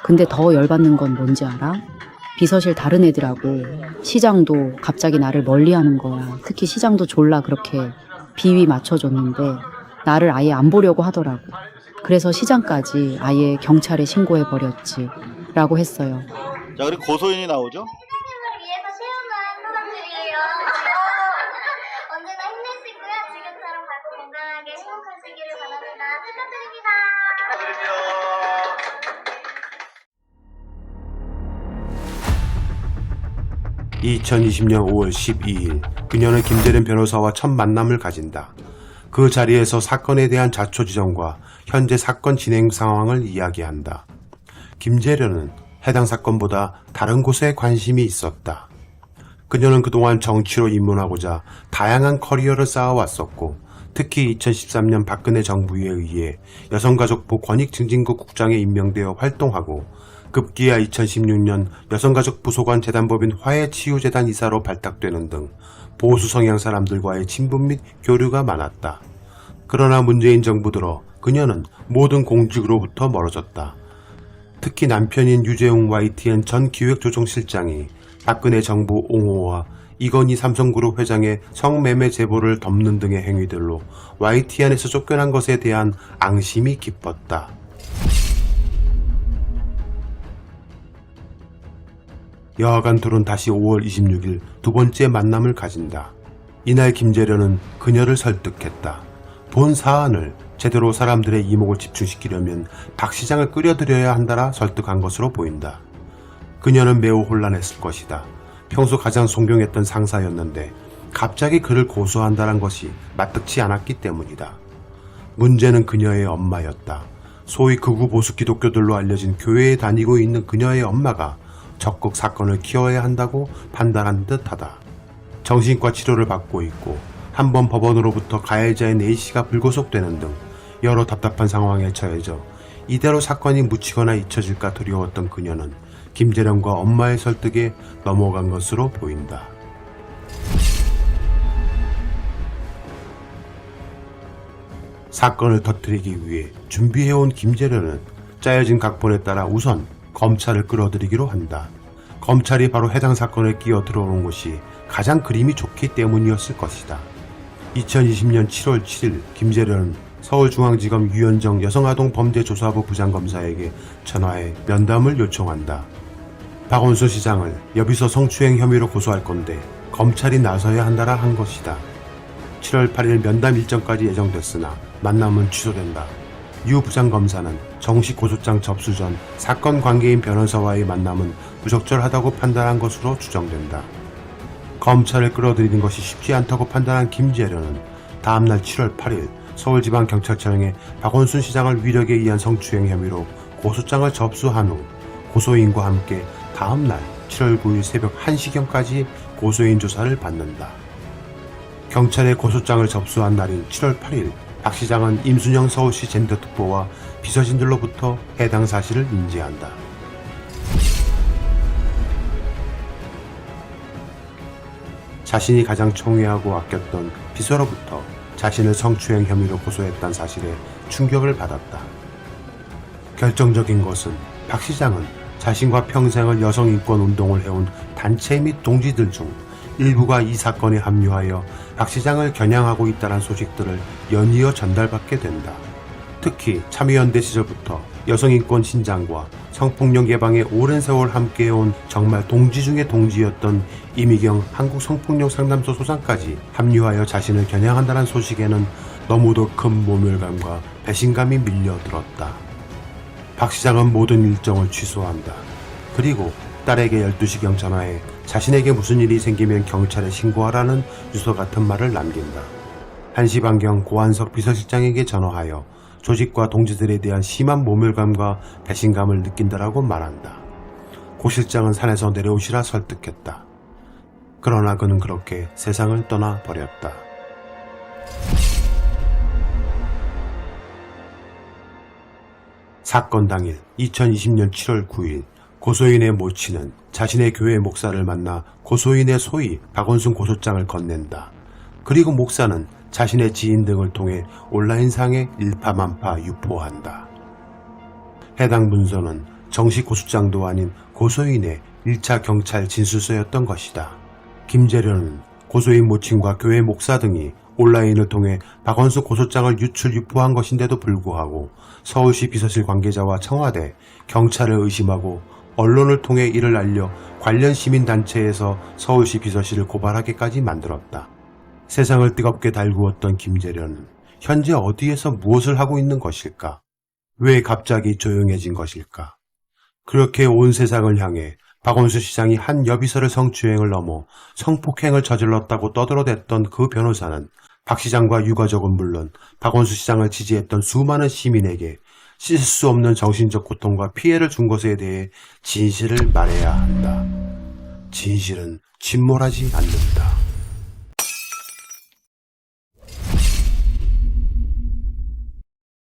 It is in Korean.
근데 더 열받는 건 뭔지 알아? 비서실 다른 애들하고 시장도 갑자기 나를 멀리하는 거야. 특히 시장도 졸라 그렇게 비위 맞춰줬는데 나를 아예 안 보려고 하더라고. 그래서 시장까지 아예 경찰에 신고해버렸지 라고 했어요. 자, 그리고 고소인이 나오죠? 회장님을 위해서 태어난 사람들이에요. 언제나 힘내시고요. 지금처럼 밝고 건강하게 행복하시기를 바랍니다. 축하드립니다. 축하드립니다. 2020년 5월 12일 그녀는 김재련 변호사와 첫 만남을 가진다. 그 자리에서 사건에 대한 자초지종과 현재 사건 진행 상황을 이야기한다. 김재련은 해당 사건보다 다른 곳에 관심이 있었다. 그녀는 그동안 정치로 입문하고자 다양한 커리어를 쌓아왔었고 특히 2013년 박근혜 정부에 의해 여성가족부 권익증진국 국장에 임명되어 활동하고 급기야 2016년 여성가족부 소관 재단법인 화해치유재단 이사로 발탁되는 등 보수 성향 사람들과의 친분 및 교류가 많았다. 그러나 문재인 정부 들어 그녀는 모든 공직으로부터 멀어졌다. 특히 남편인 유재웅 YTN 전 기획조정실장이 박근혜 정부 옹호와 이건희 삼성그룹 회장의 성매매 제보를 덮는 등의 행위들로 YTN에서 쫓겨난 것에 대한 앙심이 깊었다. 여하간 둘은 다시 5월 26일 두 번째 만남을 가진다. 이날 김재련은 그녀를 설득했다. 본 사안을 제대로 사람들의 이목을 집중시키려면 박 시장을 끌어들여야 한다라 설득한 것으로 보인다. 그녀는 매우 혼란했을 것이다. 평소 가장 존경했던 상사였는데 갑자기 그를 고소한다는 것이 마뜩지 않았기 때문이다. 문제는 그녀의 엄마였다. 소위 극우 보수 기독교들로 알려진 교회에 다니고 있는 그녀의 엄마가 적극 사건을 키워야 한다고 판단한 듯하다. 정신과 치료를 받고 있고 한 번 법원으로부터 가해자인 A씨가 불구속되는 등 여러 답답한 상황에 처해져 이대로 사건이 묻히거나 잊혀질까 두려웠던 그녀는 김재련과 엄마의 설득에 넘어간 것으로 보인다. 사건을 터뜨리기 위해 준비해온 김재련은 짜여진 각본에 따라 우선 검찰을 끌어들이기로 한다. 검찰이 바로 해당 사건에 끼어 들어오는 것이 가장 그림이 좋기 때문이었을 것이다. 2020년 7월 7일 김재련은 서울중앙지검 유현정 여성아동범죄조사부 부장검사에게 전화해 면담을 요청한다. 박원순 시장을 여비서 성추행 혐의로 고소할 건데 검찰이 나서야 한다라 한 것이다. 7월 8일 면담 일정까지 예정됐으나 만남은 취소된다. 유 부장검사는 정식 고소장 접수 전 사건 관계인 변호사와의 만남은 부적절하다고 판단한 것으로 추정된다. 검찰을 끌어들이는 것이 쉽지 않다고 판단한 김재련은 다음날 7월 8일 서울지방경찰청에 박원순 시장을 위력에 의한 성추행 혐의로 고소장을 접수한 후 고소인과 함께 다음날 7월 9일 새벽 1시경까지 고소인 조사를 받는다. 경찰에 고소장을 접수한 날인 7월 8일 박 시장은 임순영 서울시 젠더특보와 비서진들로부터 해당 사실을 인지한다. 자신이 가장 총애하고 아꼈던 비서로부터 자신을 성추행 혐의로 고소했다는 사실에 충격을 받았다. 결정적인 것은 박 시장은 자신과 평생을 여성인권 운동을 해온 단체 및 동지들 중 일부가 이 사건에 합류하여 박 시장을 겨냥하고 있다는 소식들을 연이어 전달받게 된다. 특히 참여연대 시절부터 여성인권 신장과 성폭력 예방에 오랜 세월 함께해온 정말 동지 중의 동지였던 이미경 한국성폭력상담소 소장까지 합류하여 자신을 겨냥한다는 소식에는 너무도 큰 모멸감과 배신감이 밀려들었다. 박 시장은 모든 일정을 취소한다. 그리고 딸에게 12시경 전화해 자신에게 무슨 일이 생기면 경찰에 신고하라는 유서 같은 말을 남긴다. 1시 반경 고한석 비서실장에게 전화하여 조직과 동지들에 대한 심한 모멸감과 배신감을 느낀다라고 말한다. 고 실장은 산에서 내려오시라 설득했다. 그러나 그는 그렇게 세상을 떠나버렸다. 사건 당일 2020년 7월 9일 고소인의 모친은 자신의 교회 목사를 만나 고소인의 소위 박원순 고소장을 건넨다. 그리고 목사는 자신의 지인 등을 통해 온라인상에 일파만파 유포한다. 해당 문서는 정식 고소장도 아닌 고소인의 1차 경찰 진술서였던 것이다. 김재련은 고소인 모친과 교회 목사 등이 온라인을 통해 박원순 고소장을 유출유포한 것인데도 불구하고 서울시 비서실 관계자와 청와대, 경찰을 의심하고 언론을 통해 이를 알려 관련 시민단체에서 서울시 비서실을 고발하게까지 만들었다. 세상을 뜨겁게 달구었던 김재련은 현재 어디에서 무엇을 하고 있는 것일까? 왜 갑자기 조용해진 것일까? 그렇게 온 세상을 향해 박원순 시장이 한 여비서를 성추행을 넘어 성폭행을 저질렀다고 떠들어댔던 그 변호사는 박 시장과 유가족은 물론 박원순 시장을 지지했던 수많은 시민에게 씻을 수 없는 정신적 고통과 피해를 준 것에 대해 진실을 말해야 한다. 진실은 침몰하지 않는다.